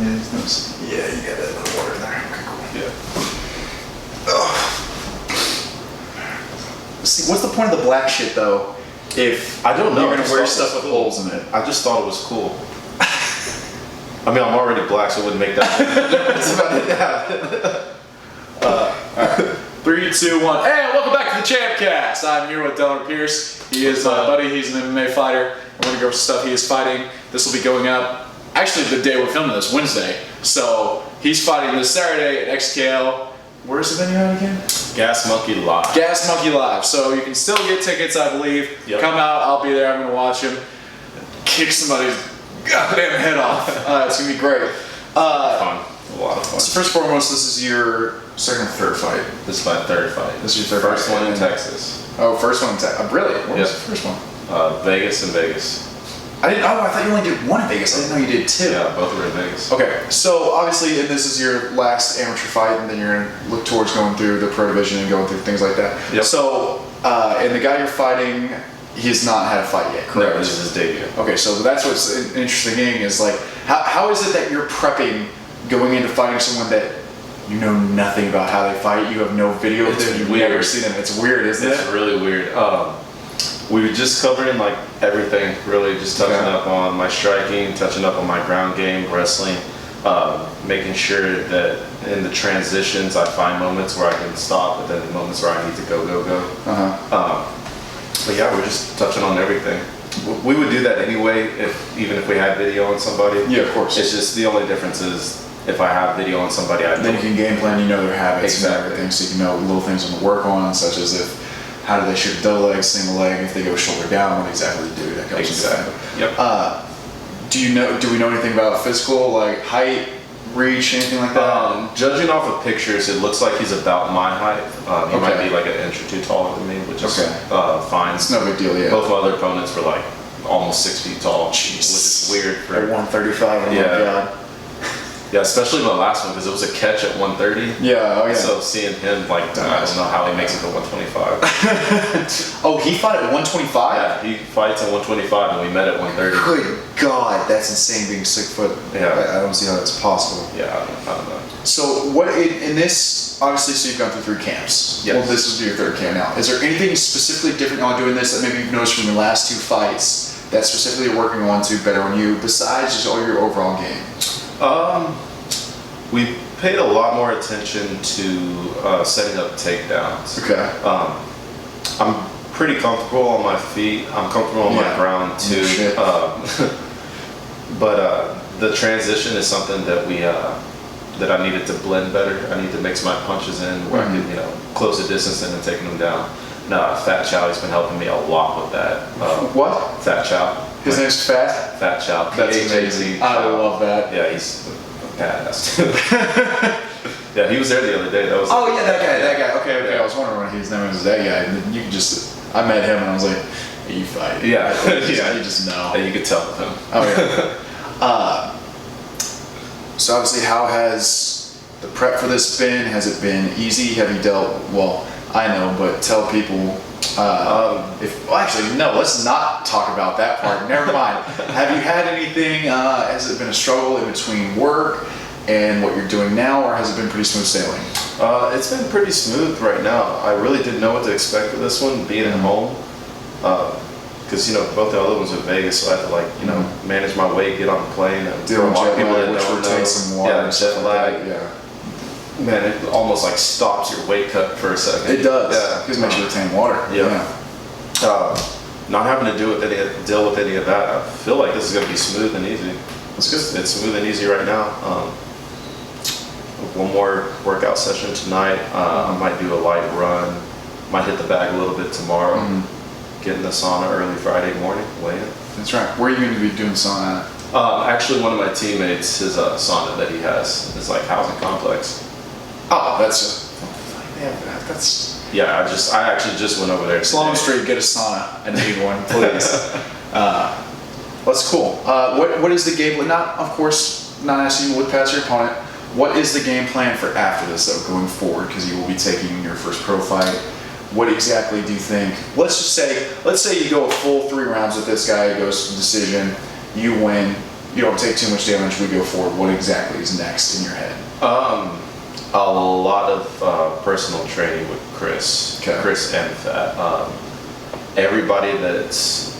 Yeah, you got that little water in there. Okay, cool. Yeah. Oh. See, what's the point of the black shit though? If I don't know, you're gonna wear stuff with holes in it. I just thought it was cool. I mean, I'm already black, so it wouldn't make that difference about it. All right. 3, 2, 1. Hey, welcome back to the Champcast. I'm here with Delmer Pierce. He is my buddy. He's an MMA fighter. We're gonna go over stuff he is fighting. This will be going up. Actually, the day we're filming this, Wednesday. So he's fighting this Saturday at XKL. Where's the venue at again? Gas Monkey Live. Gas Monkey Live. So you can still get tickets, I believe. Yep. Come out. I'll be there. I'm gonna watch him kick somebody's goddamn head off. It's gonna be great. Fun. A lot of fun. So first and foremost, this is your second or third fight. This is my third fight. This is your third first fight one in Texas. Oh, first one in Texas. Really? What was Yep. the first one? Vegas and Vegas. I thought you only did one in Vegas. I didn't know you did two. Yeah, both were in Vegas. Okay, so obviously, and this is your last amateur fight, and then you're gonna look towards going through the pro division and going through things like that. Yep. So, and the guy you're fighting, he has not had a fight yet, correct? No, this is his debut. Okay, so that's what's interesting is like, how is it that you're prepping going into fighting someone that you know nothing about how they fight? You have no video of them. You've never seen them. It's weird, isn't it? It's really weird. We were just covering like everything, really, just touching up on my striking, touching up on my ground game, wrestling, making sure that in the transitions I find moments where I can stop, but then the moments where I need to go. But yeah, we're just touching on everything. We would do that anyway, even if we had video on somebody. Yeah, of course. It's just the only difference is if I have video on somebody, then you can game plan. You know their habits and everything, so you can know little things on the work on, such as how do they shoot a double leg, single leg, if they go shoulder down, what exactly to do. That goes Exactly. Yep. Do we know anything about physical, like height, reach, anything like that? Judging off of pictures, it looks like he's about my height. He might be like an inch or two taller than me, which is fine. It's no big deal, yeah. Both my other opponents were like almost 6 feet tall, Jeez. which is weird for 135. Oh yeah. my God. Yeah, especially my last one because it was a catch at 130. Yeah, oh yeah. So seeing him, like, I don't know how he makes it to 125. Oh, he fought at 125? Yeah, he fights at 125 and we met at 130. Good God, that's insane being 6 foot. Yeah. I don't see how that's possible. Yeah, I don't know. So what in this, obviously, so you've gone through 3 camps. Yes. Well, this is your 3rd camp now. Is there anything specifically different on doing this that maybe you've noticed from your last 2 fights that specifically you're working on to better on you besides just all your overall game? We paid a lot more attention to setting up takedowns. Okay. I'm pretty comfortable on my feet. I'm comfortable on my ground too. But the transition is something that that I needed to blend better. I need to mix my punches in where I can, close the distance and then taking them down. Fat Chow, he's been helping me a lot with that. What? Fat Chow. His name's Fat? Fat Chow. That's amazing. I love that. Yeah, he's badass. Yeah, he was there the other day. That was that guy. Okay. Yeah. I was wondering when his name was that guy. And you could I met him and I was like, hey, you fight. Yeah. You just know. Yeah, you could tell with him. Oh yeah. So obviously, how has the prep for this been? Has it been easy? Have you dealt? Well, I know, but tell people. Actually, no. Let's not talk about that part. Never mind. Have you had anything? Has it been a struggle in between work and what you're doing now, or has it been pretty smooth sailing? It's been pretty smooth right now. I really didn't know what to expect with this one, being at home. Because both the other ones in Vegas, so I had to manage my weight, get on the plane, and deal with jet lag, which would take some water. Yeah, jet lag. Yeah. Man, it almost like stops your weight cut for a second. It does. Yeah, because it makes you retain water. Yeah. Not having to deal with any of that, I feel like this is going to be smooth and easy. It's smooth and easy right now. One more workout session tonight. I might do a light run. Might hit the bag a little bit tomorrow. Get in the sauna early Friday morning. Weigh in. That's right. Where are you going to be doing sauna at? Actually, one of my teammates, his sauna that he has is like housing complex. Oh, that's. Yeah, I actually just went over there. Sloan Street, get a sauna. I need one, please. That's cool. What is the game plan? Of course, not asking you to look past your opponent. What is the game plan for after this, though, going forward? Because you will be taking your first pro fight. What exactly do you think? Let's say you go a full 3 rounds with this guy. It goes to decision. You win. you don't take too much damage, we go forward, what exactly is next in your head? A lot of personal training with Chris. Okay. Chris and Fat. Everybody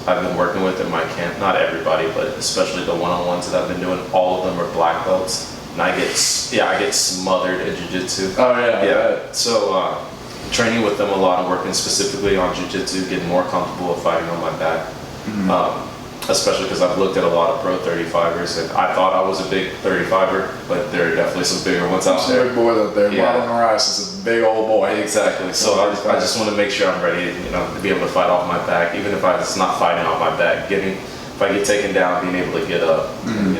I've been working with in my camp, not everybody, but especially the one-on-ones that I've been doing, all of them are black belts. And I get smothered in jiu-jitsu. Oh yeah. Yeah. So training with them a lot and working specifically on jiu-jitsu, getting more comfortable with fighting on my back. Mm-hmm. Especially because I've looked at a lot of pro 35ers, and I thought I was a big 35er, but there are definitely some bigger ones out Some there. big boy out there. Yeah. Marlon Moraes is a big old boy. Exactly. So I just want to make sure I'm ready, to be able to fight off my back, even if it's not fighting off my back. If I get taken down, being able to get up, and,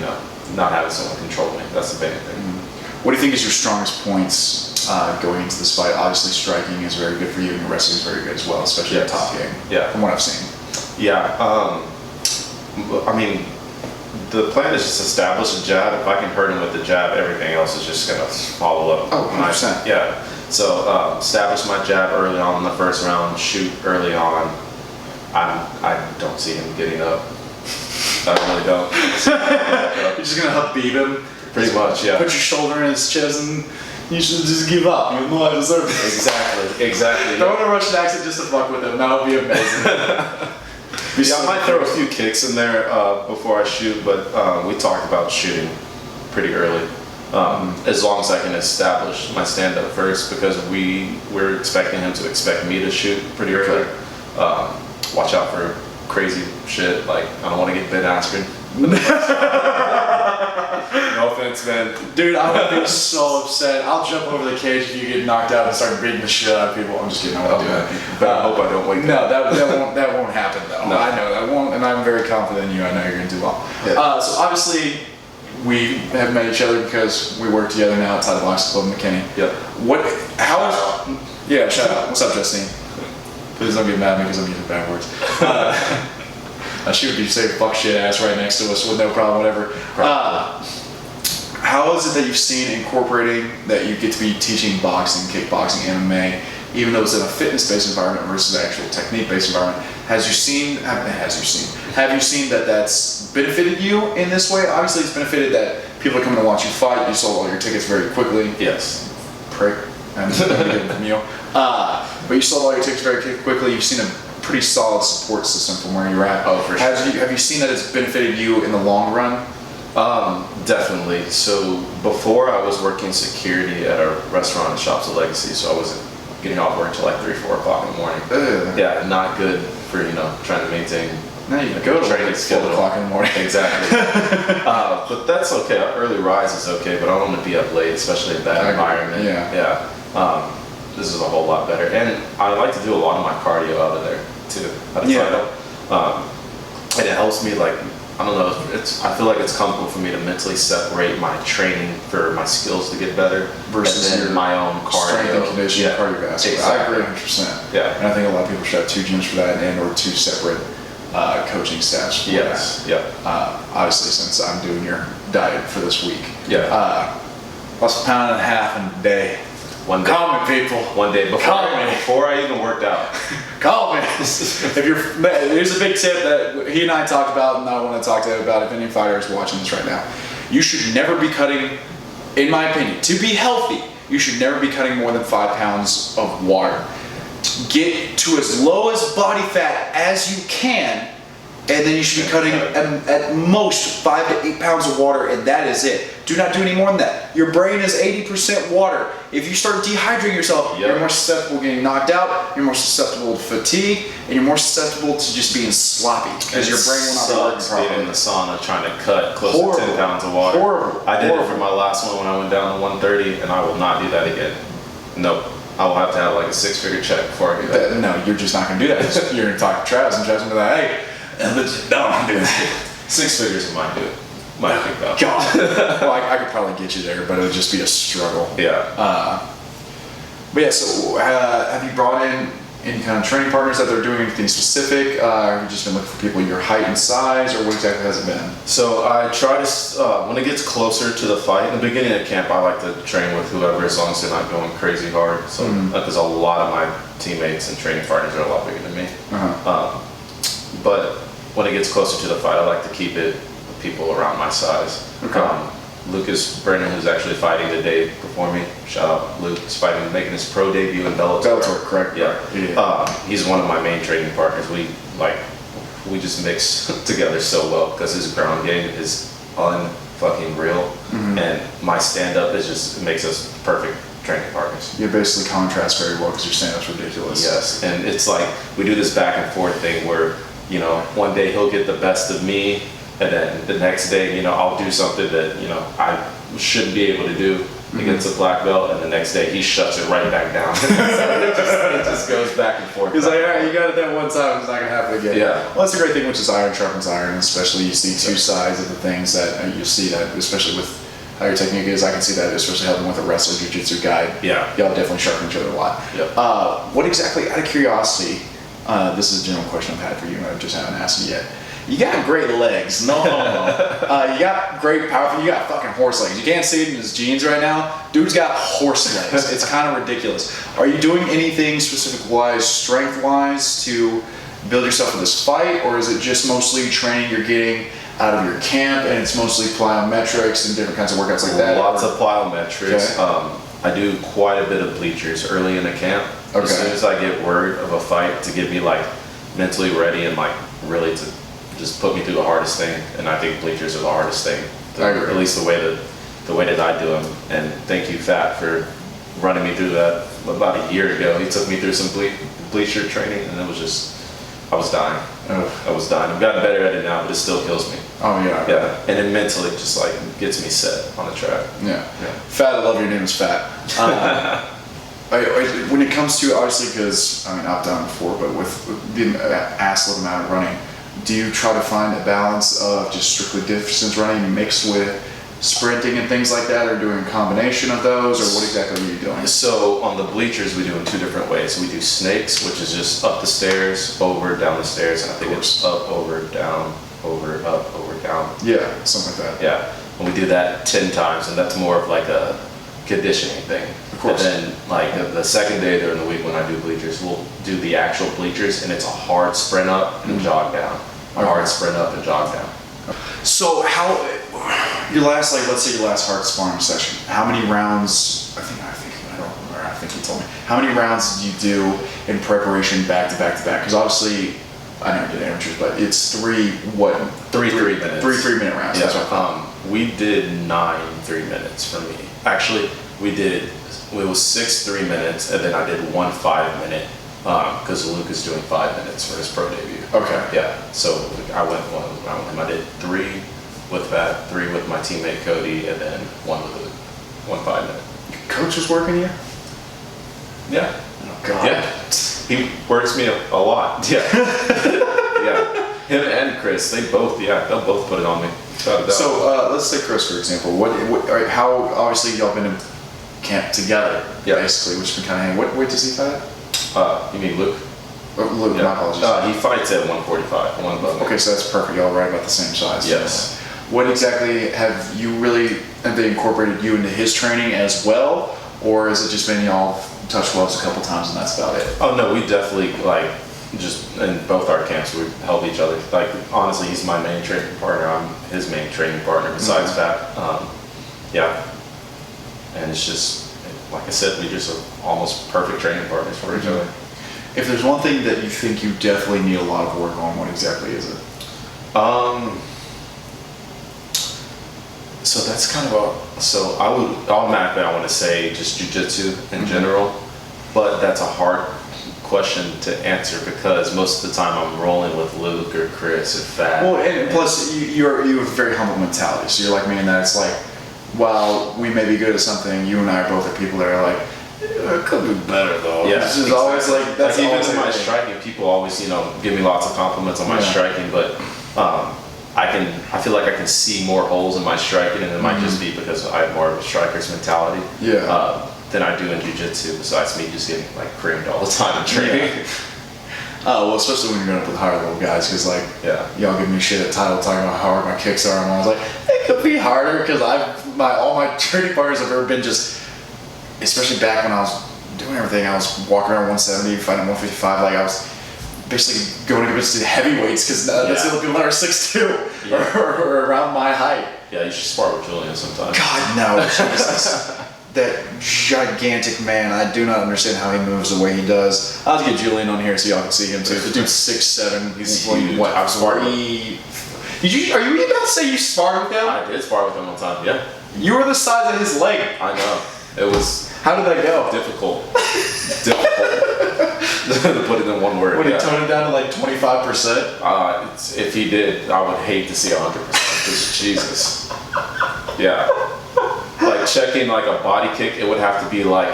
not having someone control me. That's the main thing. What do you think is your strongest points going into this fight? Obviously, striking is very good for you, and your wrestling is very good as well, especially Yes. the top game. Yeah. From what I've seen. Yeah. I mean, the plan is just establish a jab. If I can hurt him with the jab, everything else is just going to follow up. Oh, 100%. Yeah. So establish my jab early on in the first round, shoot early on. I don't see him getting up. I really don't. You're just going to Habib him? Pretty much, yeah. Put your shoulder in his chest and you should just give up. You know I deserve this. Exactly. Throw in a Russian accent just to fuck with him. That would be amazing. Yeah, I might throw a few kicks in there before I shoot, but we talked about shooting pretty early. As long as I can establish my stand-up first, because we're expecting him to expect me to shoot pretty early. Watch out for crazy shit, like I don't want to get Ben Askren. No offense, man. Dude, I would be so upset. I'll jump over the cage if you get knocked out and start beating the shit out of people. I'm just kidding. I won't do that. But I hope I don't wake No, up. that won't happen though. No. I know that won't, and I'm very confident in you. I know you're gonna do well. Yeah. So obviously, we have met each other because we work together now outside the Box Club in McKinney. Yep. Yeah, shout out. What's up, Justine? Please don't get mad at me because I'm using bad words. She would be saying fuck shit ass right next to us with no problem, whatever. How is it that you've seen incorporating that you get to be teaching boxing, kickboxing, MMA, even though it's in a fitness-based environment versus an actual technique-based environment? Have you seen that that's benefited you in this way? Obviously, it's benefited that people are coming to watch you fight. You sold all your tickets very quickly. Yes. Prick. I'm getting from you. But you sold all your tickets very quickly. You've seen a pretty solid support system from where you're at. Oh, for sure. Have you seen that it's benefited you in the long run? Definitely. So before I was working security at a restaurant in Shops of Legacy, so I wasn't getting off work until like 3, 4 o'clock in the morning. Yeah, not good for trying to maintain. Now you go to training work at 4 o'clock in the morning. Exactly. But that's okay. Early rise is okay, but I don't want to be up late, especially in that environment. Yeah. This is a whole lot better, and I like to do a lot of my cardio out of there too. At the title. And it helps me, like, I don't know. I feel like it's comfortable for me to mentally separate my training for my skills to get better Versus and then your my own cardio. Strength and conditioning, cardiovascular. Exactly. I agree 100%. Yeah. And I think a lot of people should have 2 gyms for that and or 2 separate coaching staffs for Yes. that. Yeah. Obviously, since I'm doing your diet for this week. Yeah. Lost a pound and a half in a day. One day. Call me, people. One day Call me. before I even worked out. Call me. Here's a big tip that he and I talked about, and I want to talk to him about if any fighter is watching this right now. You should never be cutting, in my opinion, to be healthy, you should never be cutting more than 5 pounds of water. Get to as low as body fat as you can, and then you should be cutting at most 5 to 8 pounds of water, and that is it. Do not do any more than that. Your brain is 80% water. If you start dehydrating yourself, you're more susceptible to getting knocked out, you're more susceptible to fatigue, and you're more susceptible to just being sloppy because your brain will not be working properly. Being in the sauna trying to cut close to 10 pounds of water. Horrible. I did it for my last one when I went down to 130, and I will not do that again. Nope. I will have to have like a 6-figure check before I do that. No, you're just not going to do that. You're going to talk to Travis, and Travis will be like, hey, no, I'm doing that. 6 figures in my dude. My big belt. God. Well, I could probably get you there, but it would just be a struggle. Yeah. But yeah, so have you brought in any kind of training partners that they're doing anything specific? Or have you just been looking for people your height and size, or what exactly has it been? So I try to, when it gets closer to the fight, in the beginning of camp, I like to train with whoever as long as they're not going crazy hard. So because a lot of my teammates and training partners are a lot bigger than me. But when it gets closer to the fight, I like to keep it people around my size. Okay. Lucas Brennan, who's actually fighting today before me. Shout out Luke. He's fighting, making his pro debut in Bellator. Bellator, correct? Yeah. He's one of my main training partners. We just mix together so well because his ground game is unfucking real, and my stand up is just, it makes us perfect training partners. You basically contrast very well because your stand up's ridiculous. Yes, and it's like we do this back and forth thing where, you know, one day he'll get the best of me, and then the next day, you know, I'll do something that, you know, I shouldn't be able to do against a black belt, and the next day he shuts it right back down. So it just goes back and forth. He's like, all right, you got it that one time, it's not gonna happen again. Yeah. Well, that's the great thing, which is iron sharpens iron, and especially you see two sides of the things that you see that, especially with how your technique is. I can see that, especially helping with a wrestler jiu-jitsu guy. Yeah. Y'all definitely sharpen each other a lot. Yep. What exactly, out of curiosity, this is a general question I've had for you, and I just haven't asked you yet. You got great legs. No. You got great powerful. You got fucking horse legs. You can't see it in his jeans right now. Dude's got horse legs. It's kind of ridiculous. Are you doing anything specific-wise, strength-wise, to build yourself for this fight, or is it just mostly training you're getting out of your camp, and it's mostly plyometrics and different kinds of workouts like that? Lots of plyometrics. Okay. I do quite a bit of bleachers early in the camp. Okay. As soon as I get word of a fight, to get me like mentally ready and like really to just put me through the hardest thing. And I think bleachers are the hardest thing. I agree. At least the way that I do them. And thank you, Fat, for running me through that about a year ago. He took me through some bleacher training, and it was just, I was dying. I was dying. I've gotten better at it now, but it still kills me. Oh yeah. Yeah, and then mentally just like gets me set on the track. Yeah. Fat, I love your name is Fat. When it comes to, obviously, because I mean I've done it before, but with the absolute amount of running, do you try to find a balance of just strictly distance running mixed with sprinting and things like that, or doing a combination of those, or what exactly are you doing? So on the bleachers, we do in two different ways. We do snakes, which is just up the stairs, over, down the stairs, and I think it's up, over, down, over, up, over, down. Yeah, something like that. Yeah, and we do that 10 times, and that's more of like a conditioning thing. Of course. And then like the second day during the week when I do bleachers, we'll do the actual bleachers, and it's a hard sprint up and jog down. A hard sprint up and jog down. So how, your last, like, let's say your last hard sparring session, how many rounds, I don't remember, I think you told me, how many rounds did you do in preparation back to back to back? Because obviously, I never did amateurs, but it's three minutes. Three 3-minute rounds. Yeah. That's what I thought. We did 9 3-minutes for me. Actually, it was 6 3 minutes, and then I did 1 5-minute, because Luke is doing 5 minutes for his pro debut. Okay. Yeah, so I went one round with him. I did 3 with Fat, 3 with my teammate Cody, and then 1 with Luke. 1 5-minute. Coach was working you? Yeah. Oh, God. Yeah. He works me a lot. Yeah. Yeah. Him and Chris, they'll both put it on me. Without a doubt. So let's take Chris for example. How obviously y'all been in camp together, basically, which has been kind of handy. What weight does he fight at? You mean Luke? Luke, Yeah. my apologies. He fights at 145, one above me. Okay, so that's perfect. Y'all right about the same size. Yes. What exactly have they incorporated you into his training as well, or has it just been y'all touch gloves a couple times and that's about it? Oh no, we definitely just in both our camps we help each other. Like honestly, he's my main training partner. I'm his main training partner besides Fat. Yeah, and it's just like I said, we just are almost perfect training partners for each other. If there's one thing that you think you definitely need a lot of work on, what exactly is it? So that's kind of automatically I want to say just jiu-jitsu in general, but that's a hard question to answer because most of the time I'm rolling with Luke or Chris or Fat. Well, and plus you have a very humble mentality, so you're like me in that it's like, while we may be good at something, you and I are both people that are like, it could be better though. Yeah, it's just always like that's like even always in my striking, people always give me lots of compliments on my striking, but I feel like I can see more holes in my striking, and it might just be because I have more of a striker's mentality than I do in jiu-jitsu. Besides me just getting like creamed all the time in training. Well, especially when you're going up with higher level guys, because y'all give me shit at title talking about how hard my kicks are, and I was like, it could be harder because all my training partners have ever been just, especially back when I was doing everything, I was walking around 170, fighting 155, like I was basically going against the heavyweights because that's the only people that are 6'2" or around my height. Yeah, you should spar with Julian sometime. God, no. Jesus. That gigantic man. I do not understand how he moves the way he does. I'll have to get Julian on here so y'all can see him too. The dude's 6'7". He's huge. what? I've sparred with him. Are you about to say you sparred with him? I did spar with him one time, yeah. You were the size of his leg. I know. It was... How did that go? Difficult. To put it in one word. Would he tone it down to like 25%? If he did, I would hate to see 100%. Because Jesus. Yeah. Like checking like a body kick, it would have to be like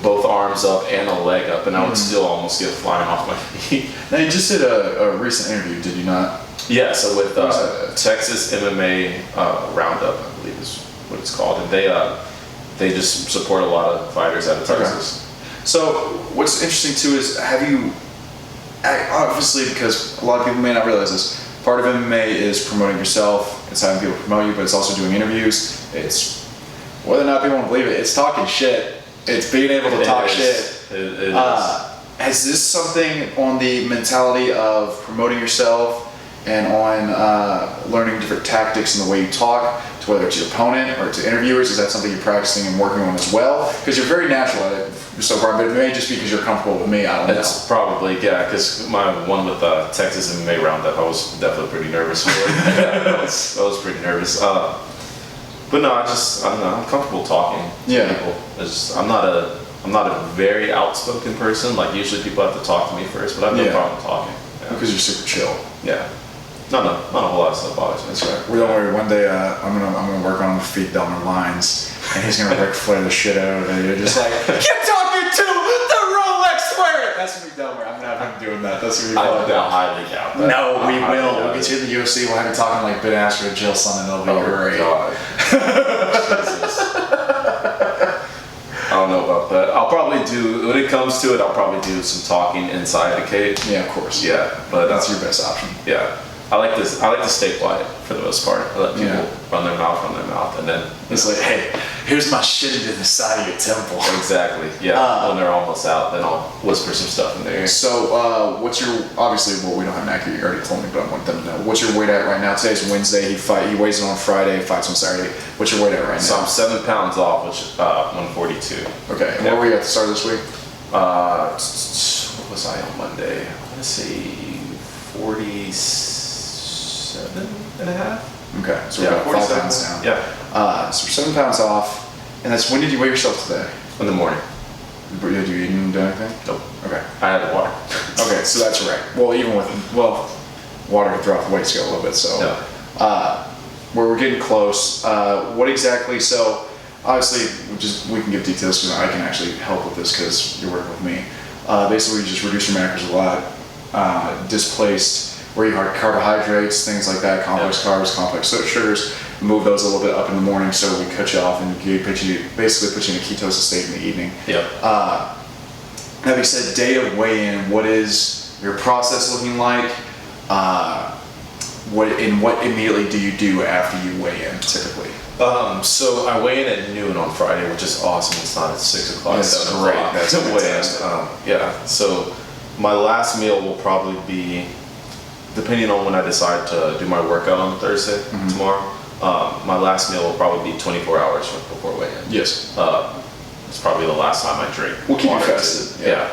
both arms up and a leg up, and I would still almost get flying off my feet. Now you just did a recent interview, did you not? Yeah, so with Texas MMA Roundup, I believe is what it's called, and they just support a lot of fighters out of Texas. Okay. So what's interesting too is obviously because a lot of people may not realize this, part of MMA is promoting yourself, it's having people promote you, but it's also doing interviews. It's whether or not people want to believe it, it's talking shit. It's being able to talk shit. It is. Is this something on the mentality of promoting yourself and on learning different tactics in the way you talk, to whether it's your opponent or to interviewers? Is that something you're practicing and working on as well? Because you're very natural at it so far, but it may just be because you're comfortable with me. I don't know. It's probably, yeah, because my one with Texas MMA Roundup, I was definitely pretty nervous for it. I was pretty nervous. But no, I don't know. I'm comfortable talking to people. I'm not a very outspoken person. Like usually people have to talk to me first, but I have no problem talking. Yeah. Because you're super chill. Yeah. Not a whole lot of stuff bothers me. That's right. Well, don't worry. One day I'm gonna work on the feet Delmer lines, and he's gonna Ric Flair the shit out of it. You're just like, you're talking to the Rolex square. That's gonna be Delmer. I'm gonna have him doing that. That's gonna be fun. I highly doubt that. No, we will. We'll get you in the UFC. We'll have you talking like Ben Askren and Jill Son, and it'll be great. God. Jesus. I don't know about that. I'll probably do, when it comes to it, I'll probably do some talking inside the cage. Yeah, of course. Yeah, but that's your best option. Yeah. I like to stay quiet for the most part. I let people run their mouth, and then it's like, hey, here's my shit into the side of your temple. Exactly. Yeah. When they're almost out, then I'll whisper some stuff in their ear. So, what's your obviously? Well, we don't have an accurate. You already told me, but I want them to know. What's your weight at right now? Today's Wednesday. He weighs in on Friday. Fights on Saturday. What's your weight at right now? So I'm 7 pounds off, which is 142. Okay. And where were you at the start of this week? What was I on Monday? I want to say 47 and a half. Okay, so we're about 5 pounds down. Yeah. So we're 7 pounds off. And that's when did you weigh yourself today? In the morning. Did you even do anything? Nope. Okay. I had water. Okay, so that's right. Well, even with water can drop the weight scale a little bit. So we're getting close. What exactly? So obviously, we can give details because I can actually help with this because you're working with me. Basically, you just reduce your macros a lot. Displaced where you have carbohydrates, things like that, complex carbs, complex sugars, move those a little bit up in the morning so we cut you off and basically put you in a ketosis state in the evening. Yep. That being said, day of weigh-in, what is your process looking like? What immediately do you do after you weigh in typically? So I weigh in at noon on Friday, which is awesome. It's not at 6 o'clock. That's great. That's fantastic. Yeah. So my last meal will probably be, depending on when I decide to do my workout on Thursday, tomorrow, my last meal will probably be 24 hours before weigh-in. Yes. It's probably the last time I drink. We'll keep you fasted. Yeah.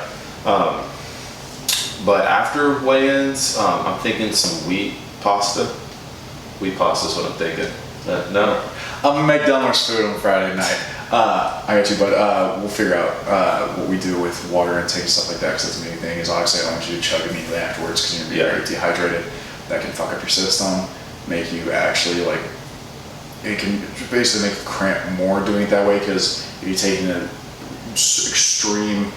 But after weigh-ins, I'm thinking some wheat pasta. Wheat pasta is what I'm thinking. No? I'm gonna make Delmer's food on Friday night. I got you, but we'll figure out what we do with water intake and stuff like that, because that's the main thing. Is obviously I don't want you to chug immediately afterwards because you're gonna be very dehydrated. That can fuck up your system, make you actually it can basically make you cramp more doing it that way, because if you're taking an extreme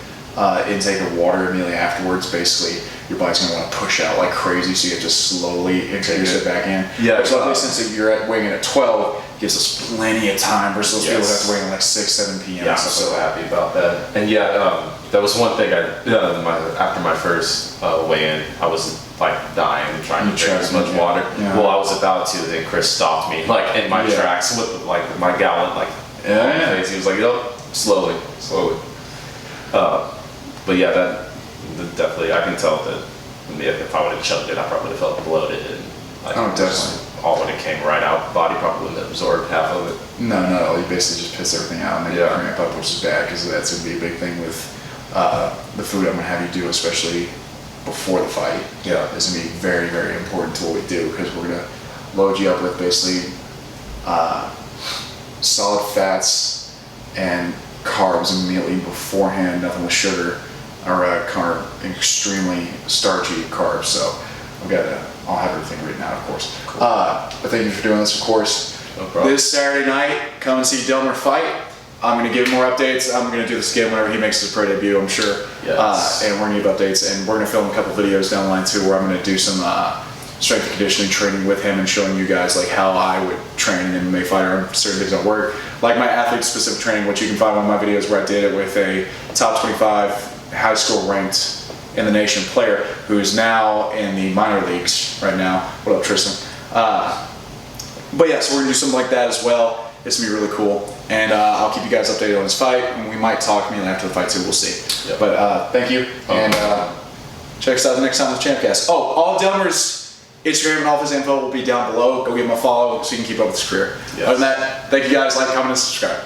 intake of water immediately afterwards, basically your body's gonna want to push out like crazy, so you have to slowly introduce it back in. Yeah. Which luckily, since you're weighing in at 12, gives us plenty of time versus those people who have to weigh in like 6, 7 p.m. Yeah, I'm so happy about that. And that was one thing after my first weigh-in, I was like dying and trying to drink as much water. Yeah. Well, I was about to, then Chris stopped me like in my tracks with like my gallon on my face. He was like, slowly. But yeah, that definitely, I can tell that if I would have chugged it, I probably would have felt bloated and like definitely. All when it came right out, body probably wouldn't have absorbed half of it. No, you basically just piss everything out and then you cramp up, which is bad because that's going to be a big thing with the food I'm going to have you do, especially before the fight. Yeah. It's going to be very, very important to what we do because we're going to load you up with basically solid fats and carbs immediately beforehand, nothing with sugar or extremely starchy carbs. So I'll have everything written out, of course. Cool. But thank you for doing this, of course. No problem. This Saturday night, come and see Delmer fight. I'm going to give more updates. I'm going to do this again whenever he makes his pro debut, I'm sure. Yes. And we're going to give updates. And we're going to film a couple videos down the line, too, where I'm going to do some strength and conditioning training with him and showing you guys like how I would train an MMA fighter and certain things don't work. Like my athlete-specific training, which you can find one of my videos where I did it with a top 25 high school ranked in the nation player who is now in the minor leagues right now. What up, Tristan? But yeah, so we're gonna do something like that as well. It's gonna be really cool, and I'll keep you guys updated on this fight. And we might talk immediately after the fight too. We'll see. Yep. But thank you, and check us out the next time with Champcast. Oh, all Delmer's Instagram and all of his info will be down below. Go give him a follow so you can keep up with his career. Yes. Other than that, thank you guys. Like, comment, and subscribe.